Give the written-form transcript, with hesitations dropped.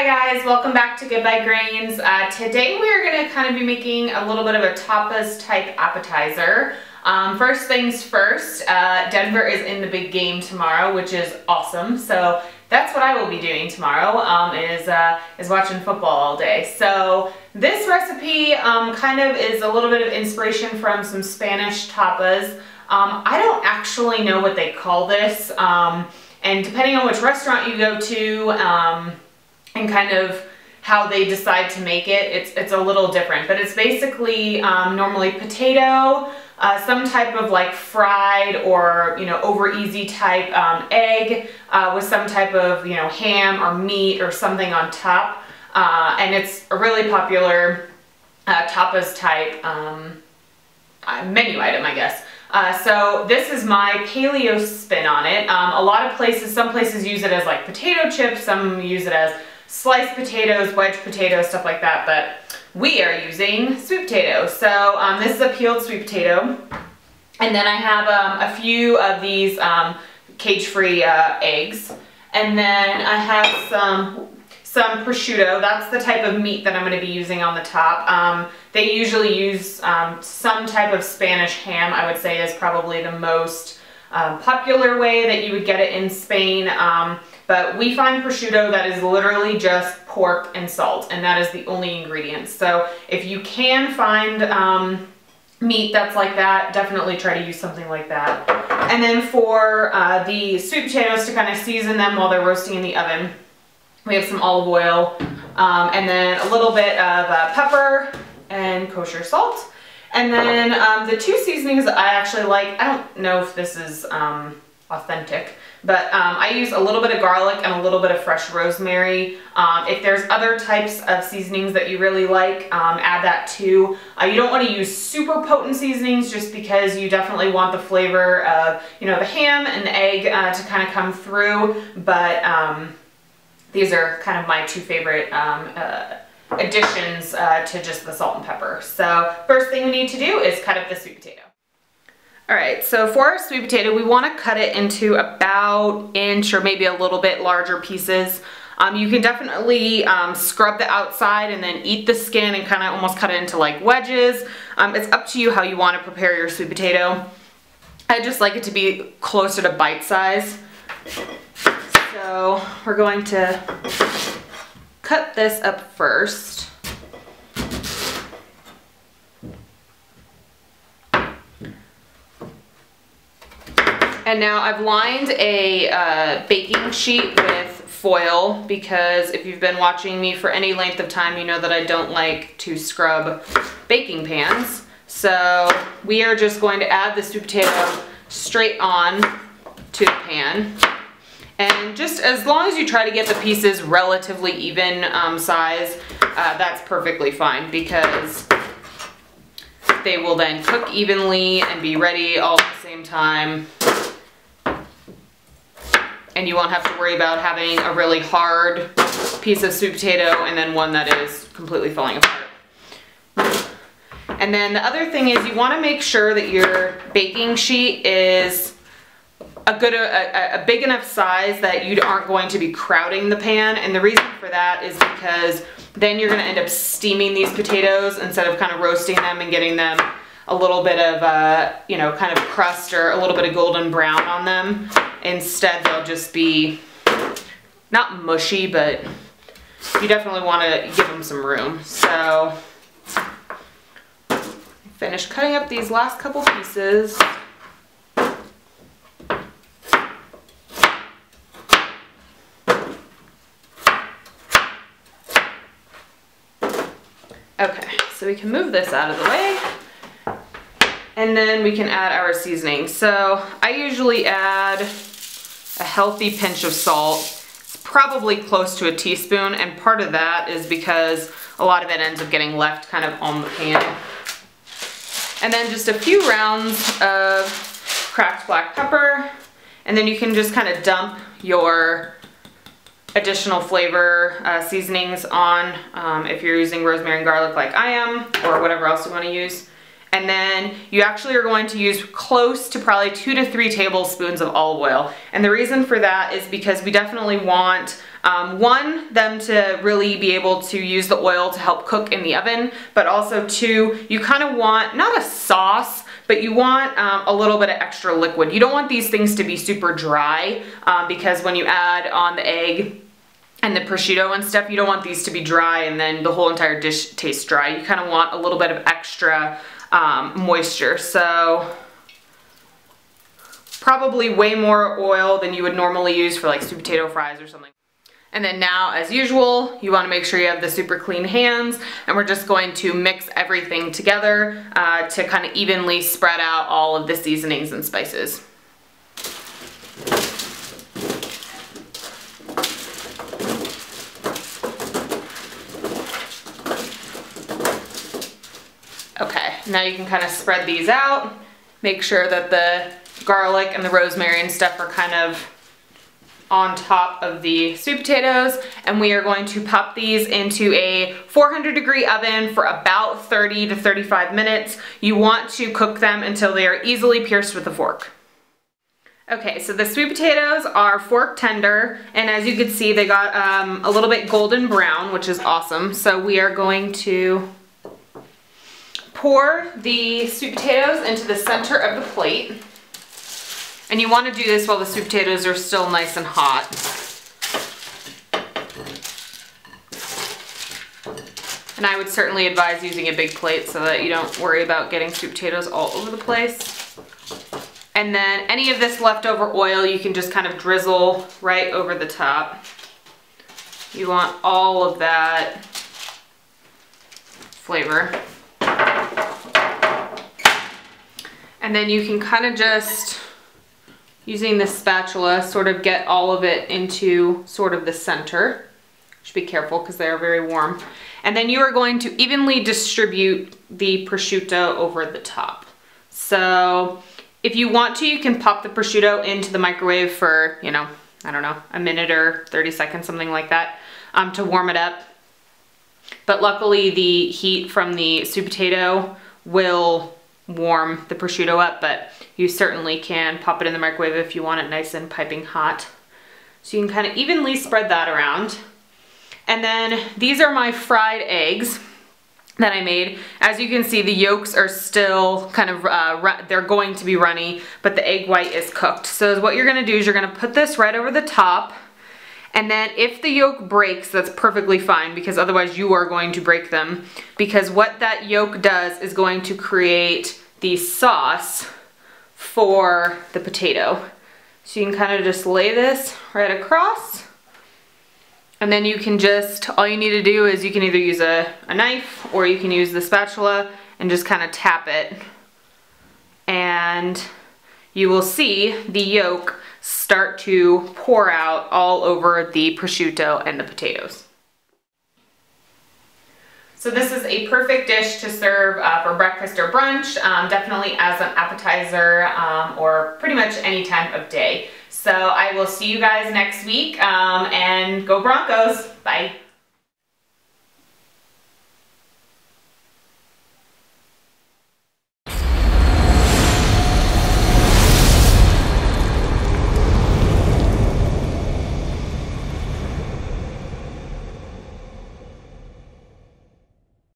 Hi guys, welcome back to Good By Grains. Today we are going to kind of be making a little bit of a tapas type appetizer. First things first, Denver is in the big game tomorrow, which is awesome. So that's what I will be doing tomorrow, is watching football all day. So this recipe kind of is a little bit of inspiration from some Spanish tapas. I don't actually know what they call this, and depending on which restaurant you go to, and kind of how they decide to make it, it's a little different. But it's basically normally potato, some type of like fried or over easy type egg with some type of ham or meat or something on top, and it's a really popular tapas type menu item, I guess. So this is my paleo spin on it. A lot of places, some places use it as like potato chips, some use it as sliced potatoes, wedge potatoes, stuff like that, but we are using sweet potato. So this is a peeled sweet potato, and then I have a few of these cage-free eggs, and then I have some prosciutto. That's the type of meat that I'm going to be using on the top. They usually use some type of Spanish ham, I would say is probably the most popular way that you would get it in Spain. But we find prosciutto that is literally just pork and salt, and that is the only ingredients. So if you can find meat that's like that, definitely try to use something like that. And then for the sweet potatoes, to kind of season them while they're roasting in the oven, we have some olive oil, and then a little bit of pepper and kosher salt. And then the two seasonings that I actually like, I don't know if this is authentic, but I use a little bit of garlic and a little bit of fresh rosemary. If there's other types of seasonings that you really like, add that too. You don't want to use super potent seasonings just because you definitely want the flavor of the ham and the egg to kind of come through, but these are kind of my two favorite additions to just the salt and pepper. So first thing we need to do is cut up the sweet potato. All right, so for our sweet potato, we want to cut it into about inch or maybe a little bit larger pieces. You can definitely scrub the outside and then eat the skin and kind of almost cut it into like wedges. It's up to you how you want to prepare your sweet potato. I just like it to be closer to bite size. So we're going to cut this up first. And now I've lined a baking sheet with foil, because if you've been watching me for any length of time, you know that I don't like to scrub baking pans. So we are just going to add the sweet potato straight on to the pan. And just as long as you try to get the pieces relatively even size, that's perfectly fine, because they will then cook evenly and be ready all at the same time. And you won't have to worry about having a really hard piece of sweet potato and then one that is completely falling apart. And then the other thing is you want to make sure that your baking sheet is a big enough size that you aren't going to be crowding the pan. And the reason for that is because then you're going to end up steaming these potatoes instead of kind of roasting them and getting them a little bit of kind of crust or a little bit of golden brown on them. Instead, they'll just be not mushy, but you definitely want to give them some room. So finish cutting up these last couple pieces. Okay, so we can move this out of the way, and then we can add our seasoning. So I usually add a healthy pinch of salt. It's probably close to a teaspoon, and part of that is because a lot of it ends up getting left kind of on the pan. And then just a few rounds of cracked black pepper, and then you can just kind of dump your additional flavor seasonings on if you're using rosemary and garlic like I am, or whatever else you want to use. And then you actually are going to use close to probably 2 to 3 tablespoons of olive oil. And the reason for that is because we definitely want One, them to really be able to use the oil to help cook in the oven, but also two, you kind of want, not a sauce, but you want a little bit of extra liquid. You don't want these things to be super dry because when you add on the egg and the prosciutto and stuff, you don't want these to be dry and then the whole entire dish tastes dry. You kind of want a little bit of extra moisture. So probably way more oil than you would normally use for like sweet potato fries or something. And then now, as usual, you want to make sure you have the super clean hands, and we're just going to mix everything together to kind of evenly spread out all of the seasonings and spices. Okay, now you can kind of spread these out. Make sure that the garlic and the rosemary and stuff are kind of on top of the sweet potatoes, and we are going to pop these into a 400-degree oven for about 30 to 35 minutes. You want to cook them until they are easily pierced with a fork. Okay, so the sweet potatoes are fork tender, and as you can see, they got a little bit golden brown, which is awesome. So we are going to pour the sweet potatoes into the center of the plate. And you want to do this while the sweet potatoes are still nice and hot. And I would certainly advise using a big plate so that you don't worry about getting sweet potatoes all over the place. And then any of this leftover oil you can just kind of drizzle right over the top. You want all of that flavor. And then you can kind of just, using this spatula, sort of get all of it into sort of the center. Should be careful because they are very warm. And then you are going to evenly distribute the prosciutto over the top. So if you want to, you can pop the prosciutto into the microwave for, you know, I don't know, a minute or 30 seconds, something like that, to warm it up. But luckily the heat from the sweet potato will warm the prosciutto up, but you certainly can pop it in the microwave if you want it nice and piping hot. So you can kind of evenly spread that around. And then these are my fried eggs that I made. As you can see, the yolks are still kind of, they're going to be runny, but the egg white is cooked. So what you're gonna do is you're gonna put this right over the top, and then if the yolk breaks, that's perfectly fine, because otherwise you are going to break them, because what that yolk does is going to create the sauce for the potato. So you can kind of just lay this right across, and then you can just, all you need to do is you can either use a knife or you can use the spatula and just kind of tap it, and you will see the yolk start to pour out all over the prosciutto and the potatoes. So this is a perfect dish to serve for breakfast or brunch, definitely as an appetizer or pretty much any time of day. So I will see you guys next week, and go Broncos. Bye.